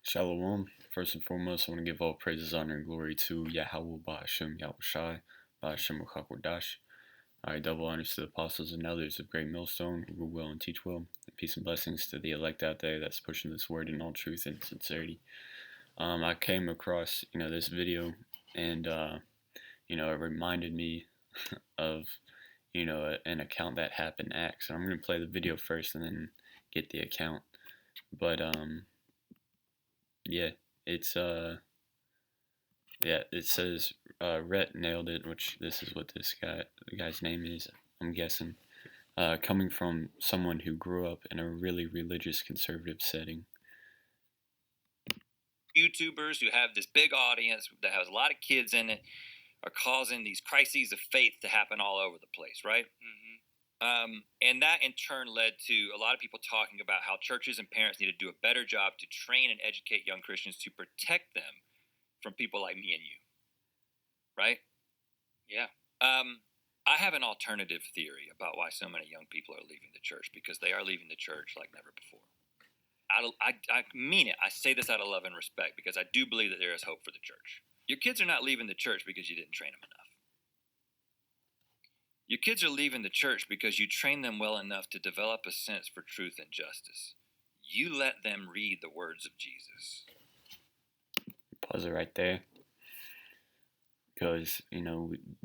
Shalom. First and foremost, I want to give all praises, honor, and glory to Yahweh Ba'ashem Yahushai, Ba'ashem Ruchakwadash. I double honors to the apostles and elders of Great Millstone who rule well and teach well. And peace and blessings to the elect out there that's pushing this word in all truth and sincerity. I came across, this video and, it reminded me of, an account that happened in Acts. So I'm going to play the video first and then get the account. But, yeah, it's, yeah, it says Rhett nailed it, which this is what the guy's name is, I'm guessing. Coming from someone who grew up in a really religious conservative setting. YouTubers who have this big audience that has a lot of kids in it are causing these crises of faith to happen all over the place, right? And that in turn led to a lot of people talking about how churches and parents need to do a better job to train and educate young Christians to protect them from people like me and you, right? Yeah. I have an alternative theory about why so many young people are leaving the church, because they are leaving the church like never before. I mean it. I say this out of love and respect, because I do believe that there is hope for the church. Your kids are not leaving the church because you didn't train them enough. Your kids are leaving the church because you trained them well enough to develop a sense for truth and justice. You let them read the words of Jesus. Pause it right there. Because,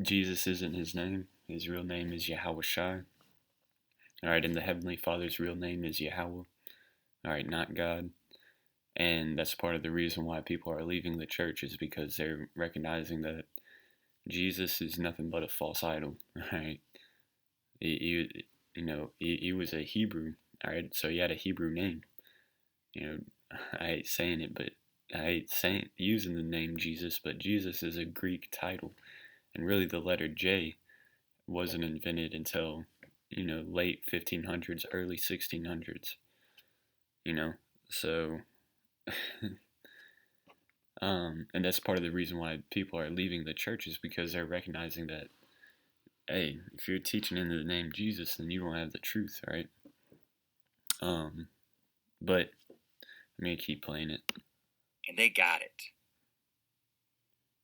Jesus isn't his name. His real name is Yahushai. Alright, and the Heavenly Father's real name is Yahweh. Alright, not God. And that's part of the reason why people are leaving the church, is because they're recognizing that Jesus is nothing but a false idol. Alright, he was a Hebrew. Alright, so he had a Hebrew name. I hate saying it, but I hate using the name Jesus, but Jesus is a Greek title, and really the letter J wasn't invented until, late 1500s, early 1600s, so, and that's part of the reason why people are leaving the church, is because they're recognizing that, hey, if you're teaching in the name Jesus, then you don't have the truth, right? But I'm going to keep playing it. And they got it.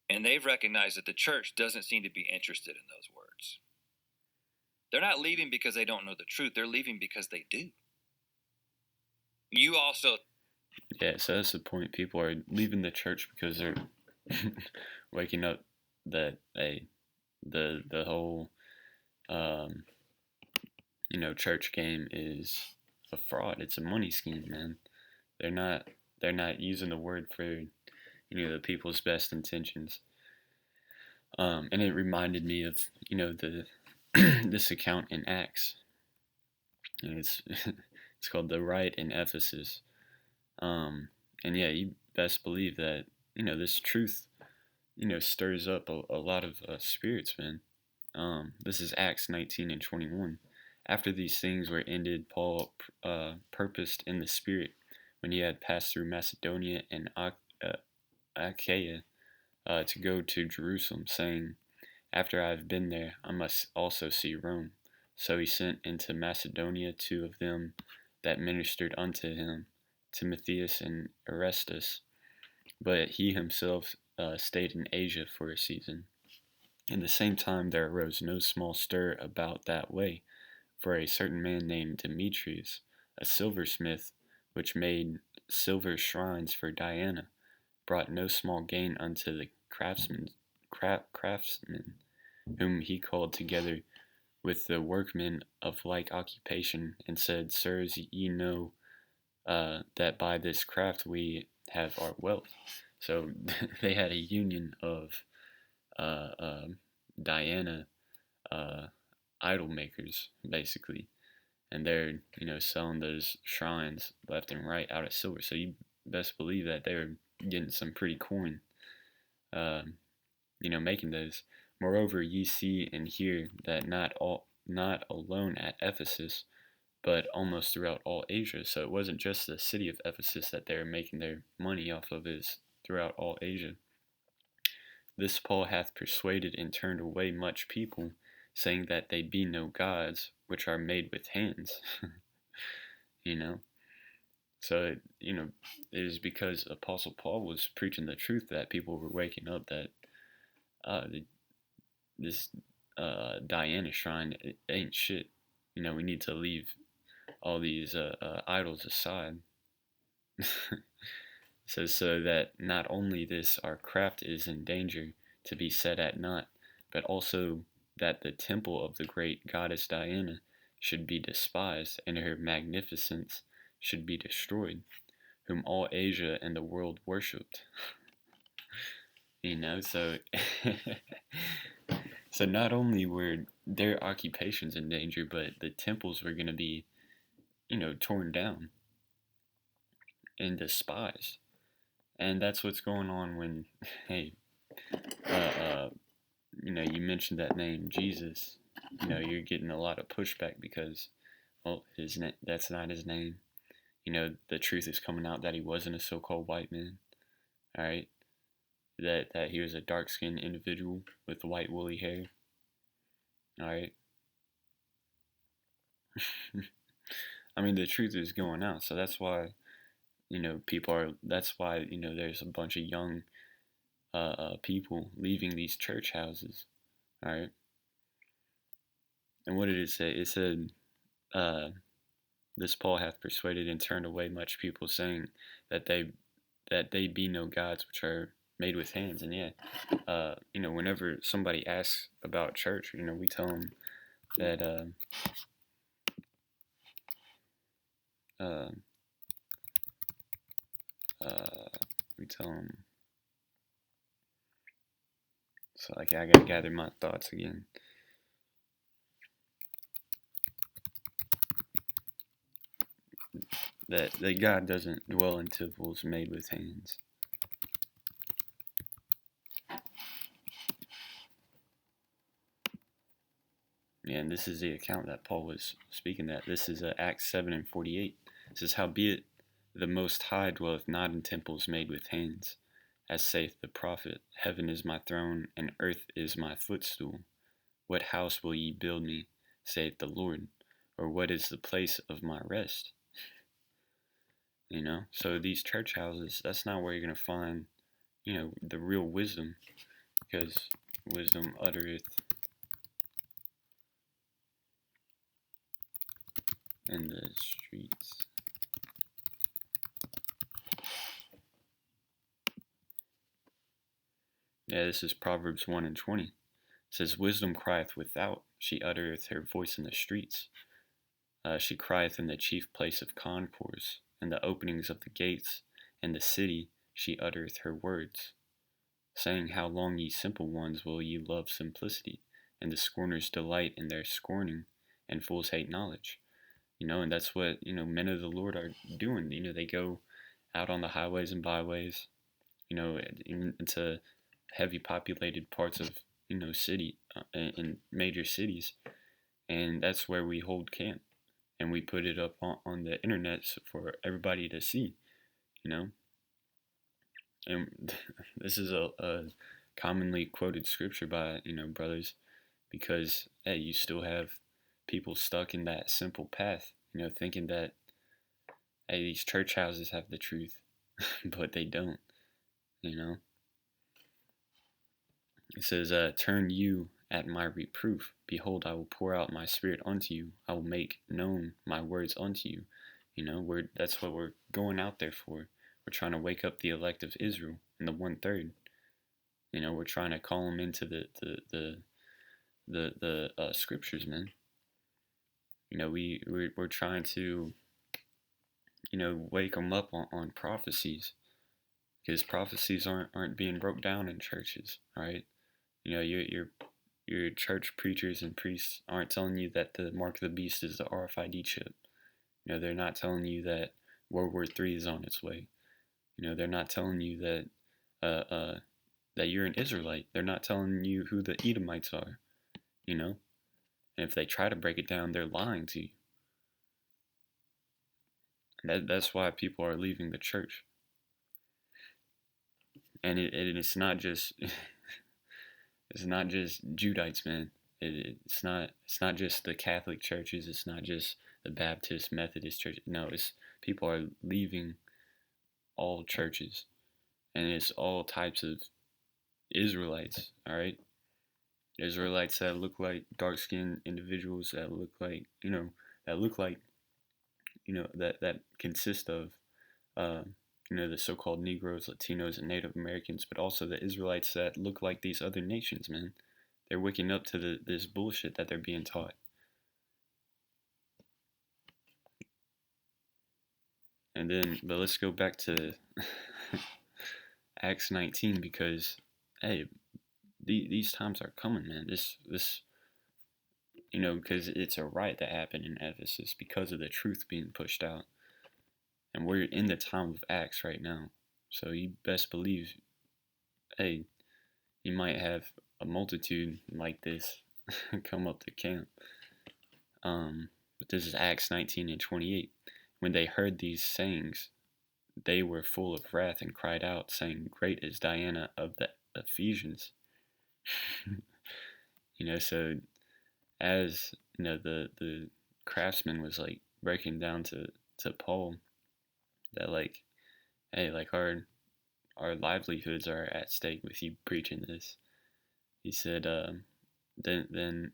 And they've recognized that the church doesn't seem to be interested in those words. They're not leaving because they don't know the truth. They're leaving because they do. You also... Yeah, so that's the point. People are leaving the church because they're waking up that, hey, the whole, church game is a fraud. It's a money scheme, man. They're not using the word for, the people's best intentions. And it reminded me of, the this account in Acts. It's it's called The Riot in Ephesus. And yeah, you best believe that, this truth, stirs up a lot of spirits, man. This is Acts 19 and 21. After these things were ended, Paul purposed in the Spirit, when he had passed through Macedonia and Achaia, to go to Jerusalem, saying, after I have been there, I must also see Rome. So he sent into Macedonia 2 of them that ministered unto him, Timotheus and Erastus, but he himself stayed in Asia for a season. In the same time there arose no small stir about that way, for a certain man named Demetrius, a silversmith, which made silver shrines for Diana, brought no small gain unto the craftsmen, whom he called together with the workmen of like occupation, and said, Sirs, ye know that by this craft we have our wealth. So they had a union of Diana idol makers, basically, and they're selling those shrines left and right out of silver. So you best believe that they were getting some pretty coin, making those. Moreover, ye see and hear that not alone at Ephesus, but almost throughout all Asia. So it wasn't just the city of Ephesus that they were making their money off of, is throughout all Asia. This Paul hath persuaded and turned away much people, saying that they be no gods, which are made with hands. So, it is because Apostle Paul was preaching the truth that people were waking up that uh, this Diana shrine it ain't shit. We need to leave all these idols aside. So that not only this our craft is in danger to be set at naught, but also that the temple of the great goddess Diana should be despised, and her magnificence should be destroyed, whom all Asia and the world worshipped. So so not only were their occupations in danger, but the temples were going to be, torn down and despised. And that's what's going on when, hey, you mentioned that name, Jesus. You're getting a lot of pushback because, well, that's not his name. The truth is coming out that he wasn't a so-called white man. All right, that he was a dark-skinned individual with white woolly hair. All right. I mean, the truth is going out, so that's why that's why there's a bunch of young people leaving these church houses. All right. And what did it say? It said, "This Paul hath persuaded and turned away much people, saying that they be no gods which are made with hands." And yeah, whenever somebody asks about church, we tell them that we tell them. So I gotta gather my thoughts again. That God doesn't dwell in temples made with hands. Yeah, and this is the account that Paul was speaking that. This is Acts 7:48. It says, "Howbeit the Most High dwelleth not in temples made with hands, as saith the prophet, Heaven is my throne, and earth is my footstool. What house will ye build me, saith the Lord? Or what is the place of my rest?" So these church houses, that's not where you're going to find, the real wisdom, because wisdom uttereth in the streets. Yeah, this is Proverbs 1:20. It says, "Wisdom crieth without, she uttereth her voice in the streets. She crieth in the chief place of concourse, in the openings of the gates, in the city she uttereth her words. Saying, How long, ye simple ones, will ye love simplicity? And the scorners delight in their scorning, and fools hate knowledge." And that's what, men of the Lord are doing. They go out on the highways and byways, into heavy populated parts of, city, in major cities. And that's where we hold camp. And we put it up on the internet for everybody to see, And this is a commonly quoted scripture by, brothers, because, hey, you still have people stuck in that simple path, thinking that, hey, these church houses have the truth, but they don't, It says, "Turn you at my reproof. Behold, I will pour out my spirit unto you. I will make known my words unto you." That's what we're going out there for. We're trying to wake up the elect of Israel in the 1/3. We're trying to call them into the scriptures, man. We're trying to, wake them up on prophecies, because prophecies aren't being broke down in churches, right? Your church preachers and priests aren't telling you that the mark of the beast is the RFID chip. They're not telling you that World War III is on its way. They're not telling you that that you're an Israelite. They're not telling you who the Edomites are. And if they try to break it down, they're lying to you. That's why people are leaving the church. And it's not just it's not just Judites, man. It's not just the Catholic churches. It's not just the Baptist, Methodist church. No, it's people are leaving all churches, and it's all types of Israelites. All right, Israelites that look like dark-skinned individuals, that look like that consist of uh, the so-called Negroes, Latinos, and Native Americans, but also the Israelites that look like these other nations, man. They're waking up to this bullshit that they're being taught. And then, but let's go back to Acts 19, because, hey, these times are coming, man. This because it's a riot that happened in Ephesus because of the truth being pushed out. And we're in the time of Acts right now. So you best believe, hey, you might have a multitude like this come up to camp. But this is Acts 19 and 28. When they heard these sayings, they were full of wrath and cried out, saying, "Great is Diana of the Ephesians." So as the craftsman was like breaking down to Paul that, like, hey, like our livelihoods are at stake with you preaching this. He said, then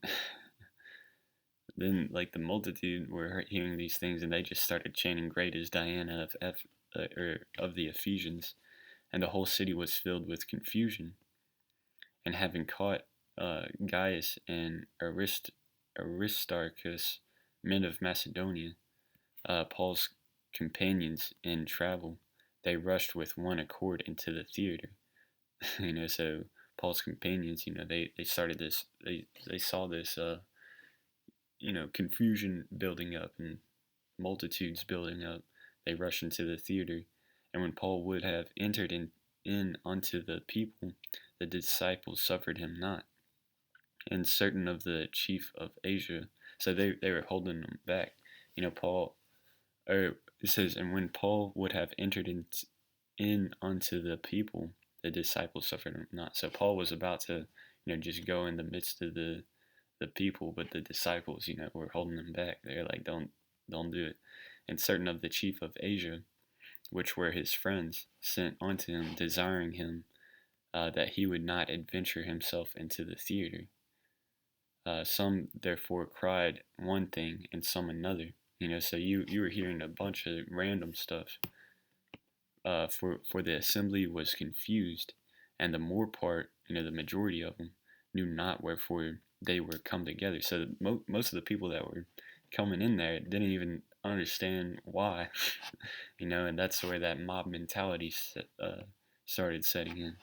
then like the multitude were hearing these things, and they just started chanting, "Great is Diana of the Ephesians," and the whole city was filled with confusion. And having caught Gaius and Aristarchus, men of Macedonia, Paul's companions in travel, they rushed with one accord into the theater. So Paul's companions, they started this, they saw this, confusion building up and multitudes building up. They rushed into the theater, and when Paul would have entered in unto the people, the disciples suffered him not. And certain of the chief of Asia, so they were holding him back. Paul, or it says, and when Paul would have entered in unto the people, the disciples suffered him not. So Paul was about to, just go in the midst of the people, but the disciples, were holding him back. They're like, don't do it. And certain of the chief of Asia, which were his friends, sent unto him, desiring him that he would not adventure himself into the theater. Some therefore cried one thing, and some another. So you were hearing a bunch of random stuff. For the assembly was confused, and the more part, the majority of them, knew not wherefore they were come together. So most of the people that were coming in there didn't even understand why, and that's where that mob mentality started setting in.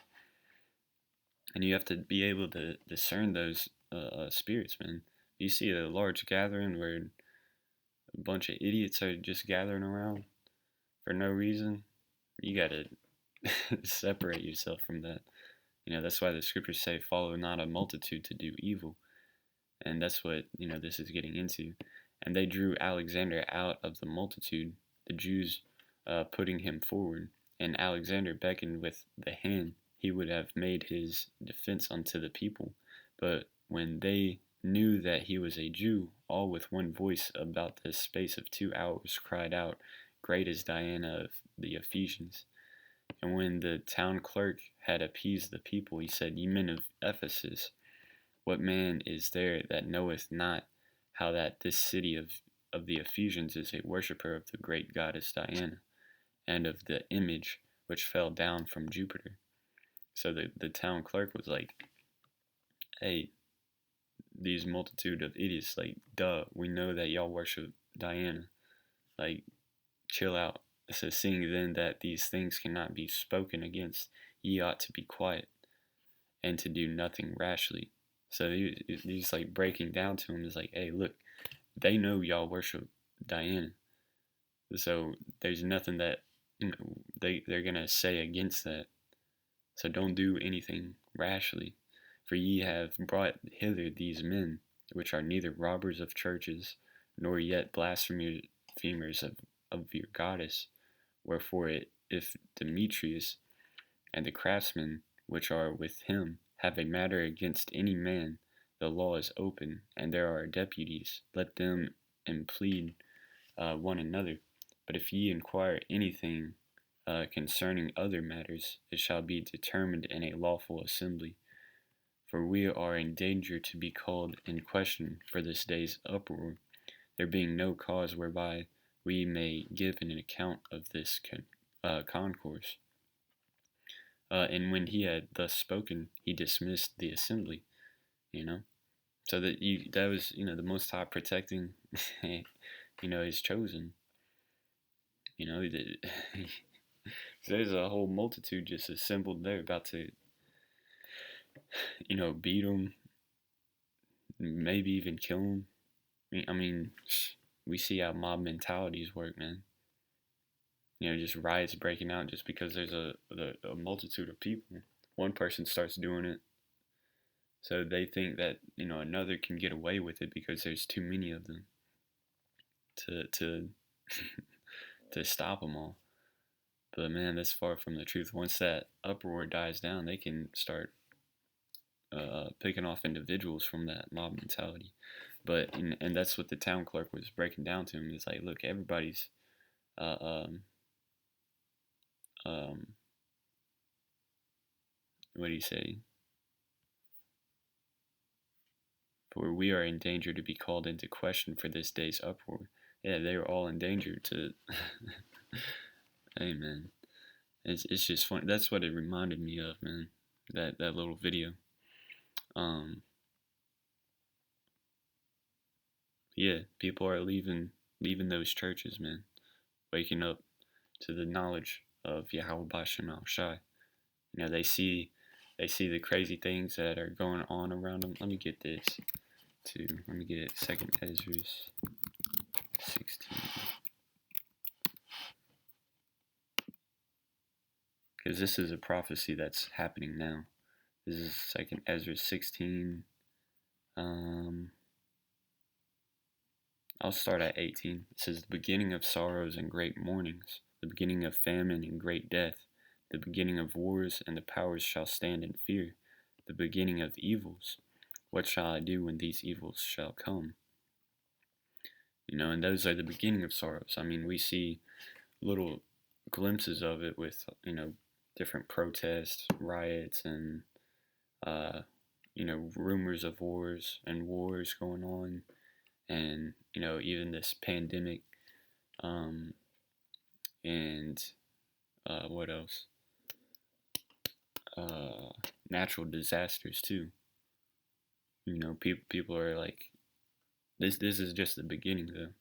And you have to be able to discern those spirits, man. You see a large gathering where a bunch of idiots are just gathering around for no reason, you gotta separate yourself from that. That's why the scriptures say, "Follow not a multitude to do evil." And that's what, this is getting into. And they drew Alexander out of the multitude, the Jews putting him forward. And Alexander beckoned with the hand he would have made his defense unto the people. But when they knew that he was a Jew, all with one voice about the space of 2 hours cried out, "Great is Diana of the Ephesians." And when the town clerk had appeased the people, he said, "Ye men of Ephesus, what man is there that knoweth not how that this city of the Ephesians is a worshipper of the great goddess Diana, and of the image which fell down from Jupiter?" So the town clerk was like, "Hey, these multitude of idiots, like, duh, we know that y'all worship Diana. Like, chill out. It says, seeing then that these things cannot be spoken against, ye ought to be quiet, and to do nothing rashly." So he's like breaking down to him, is like, hey, look, they know y'all worship Diana. So there's nothing that they're gonna say against that. So don't do anything rashly. For ye have brought hither these men, which are neither robbers of churches, nor yet blasphemers of your goddess. Wherefore, if Demetrius and the craftsmen which are with him have a matter against any man, the law is open, and there are deputies. Let them implead one another. But if ye inquire anything concerning other matters, it shall be determined in a lawful assembly. For we are in danger to be called in question for this day's uproar, there being no cause whereby we may give an account of this concourse. And when he had thus spoken, he dismissed the assembly. So that was the Most High protecting his chosen. There's a whole multitude just assembled there, about to beat them, maybe even kill them. I mean, we see how mob mentalities work, man. Just riots breaking out just because there's a multitude of people. One person starts doing it, so they think that another can get away with it because there's too many of them to to stop them all. But man, that's far from the truth. Once that uproar dies down, they can start picking off individuals from that mob mentality. But and that's what the town clerk was breaking down to him. He's like, look, everybody's what do you say? For we are in danger to be called into question for this day's uproar. Yeah, they were all in danger to. Hey man, it's just funny. That's what it reminded me of, man. That little video. Yeah, people are leaving those churches, man. Waking up to the knowledge of Yahweh Bashem Shai. They see the crazy things that are going on around them. Let me get this too. Let me get 2nd Ezra 16. Because this is a prophecy that's happening now. This is 2nd Ezra 16. I'll start at 18. It says, the beginning of sorrows and great mournings, the beginning of famine and great death, the beginning of wars, and the powers shall stand in fear, the beginning of evils. What shall I do when these evils shall come? And those are the beginning of sorrows. I mean, we see little glimpses of it with, different protests, riots, and, rumors of wars going on. And, even this pandemic, and what else? Natural disasters too. People are like, this is just the beginning though.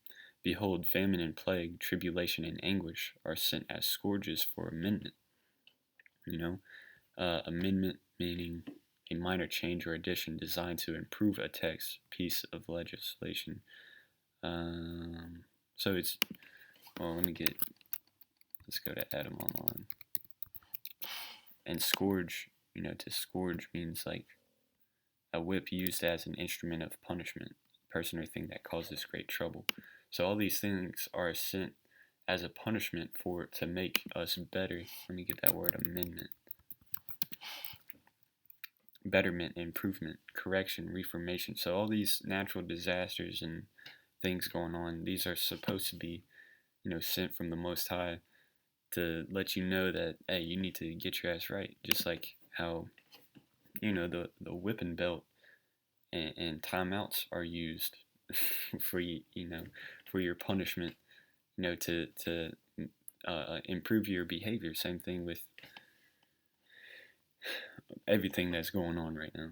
Behold, famine and plague, tribulation and anguish are sent as scourges for amendment. Amendment meaning a minor change or addition designed to improve a text, piece of legislation. So it's, let's go to Adam Online. And scourge, to scourge means like a whip used as an instrument of punishment, person or thing that causes great trouble. So all these things are sent as a punishment to make us better. Let me get that word, amendment. Betterment, improvement, correction, reformation. So all these natural disasters and things going on, these are supposed to be, sent from the Most High to let you know that, hey, you need to get your ass right. Just like how, the whipping belt and timeouts are used for for your punishment, to improve your behavior. Same thing with everything that's going on right now.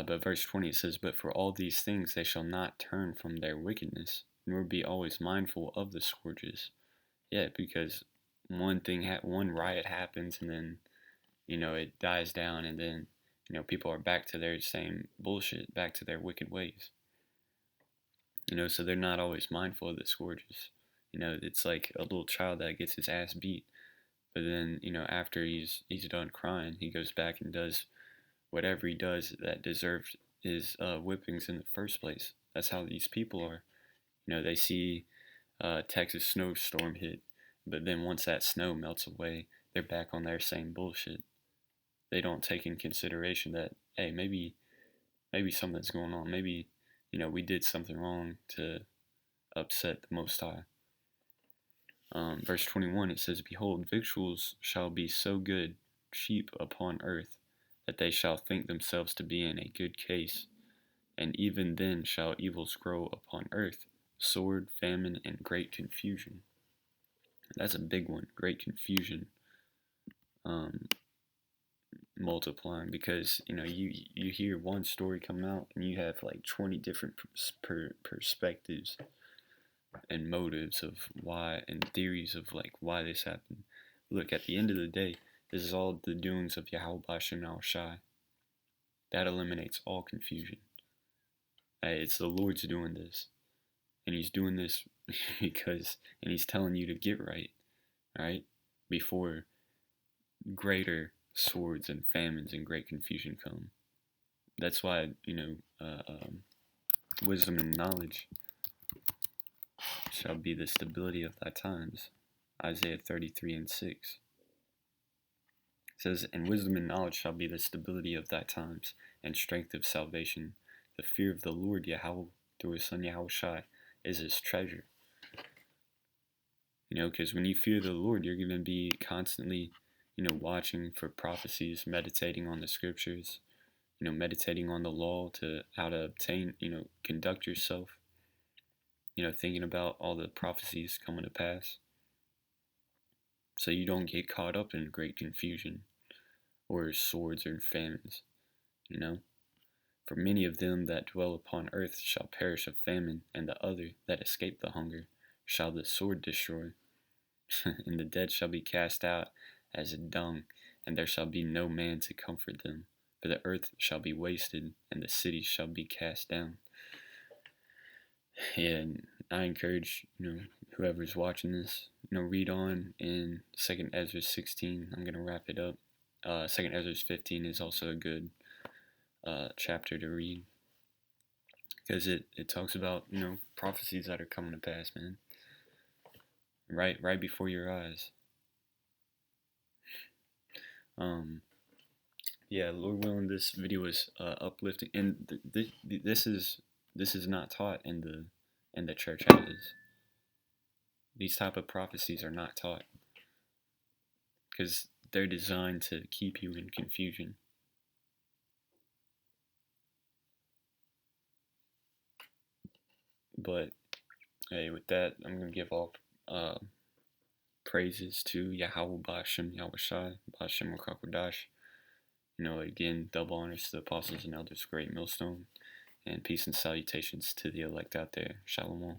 But verse 20, it says, but for all these things they shall not turn from their wickedness, nor be always mindful of the scourges. Yeah, because one riot happens, and then, it dies down, and then, people are back to their same bullshit, back to their wicked ways. So they're not always mindful of the scourges. It's like a little child that gets his ass beat, but then, after he's done crying, he goes back and does whatever he does that deserved his whippings in the first place. That's how these people are. They see Texas snowstorm hit, but then once that snow melts away, they're back on their same bullshit. They don't take in consideration that, hey, maybe something's going on. Maybe, we did something wrong to upset the Most High. Verse 21, it says, Behold, victuals shall be so good, cheap upon earth, that they shall think themselves to be in a good case. And even then shall evils grow upon earth, sword, famine, and great confusion. That's a big one, great confusion. Multiplying, because you hear one story come out and you have like 20 different perspectives and motives of why, and theories of like why this happened. Look, at the end of the day, this is all the doings of Yahweh Bashem Al Shai. That eliminates all confusion. It's the Lord's doing this, and He's doing this because, and He's telling you to get right, before greater swords and famines and great confusion come. That's why, wisdom and knowledge shall be the stability of thy times. Isaiah 33:6. It says, And wisdom and knowledge shall be the stability of thy times, and strength of salvation. The fear of the Lord Yahweh through His Son Yahweh Shai is His treasure. Because when you fear the Lord, you're going to be constantly, watching for prophecies, meditating on the scriptures, meditating on the law to how to obtain, conduct yourself, thinking about all the prophecies coming to pass, so you don't get caught up in great confusion or swords or famines. For many of them that dwell upon earth shall perish of famine, and the other that escape the hunger shall the sword destroy. And the dead shall be cast out as a dung, and there shall be no man to comfort them. For the earth shall be wasted, and the cities shall be cast down. And I encourage, whoever's watching this, read on in 2nd Ezra 16. I'm going to wrap it up. 2nd Ezra 15 is also a good chapter to read, because it talks about, prophecies that are coming to pass, man. Right before your eyes. Yeah, Lord willing, this video is uplifting, and this is not taught in the church houses. These type of prophecies are not taught, because they're designed to keep you in confusion. But hey, with that, I'm gonna give all praises to Yahweh Bashem Yahweh Shai Bashem Rakakwadash. Again, double honors to the apostles and elders of Great Millstone, and peace and salutations to the elect out there. Shalom.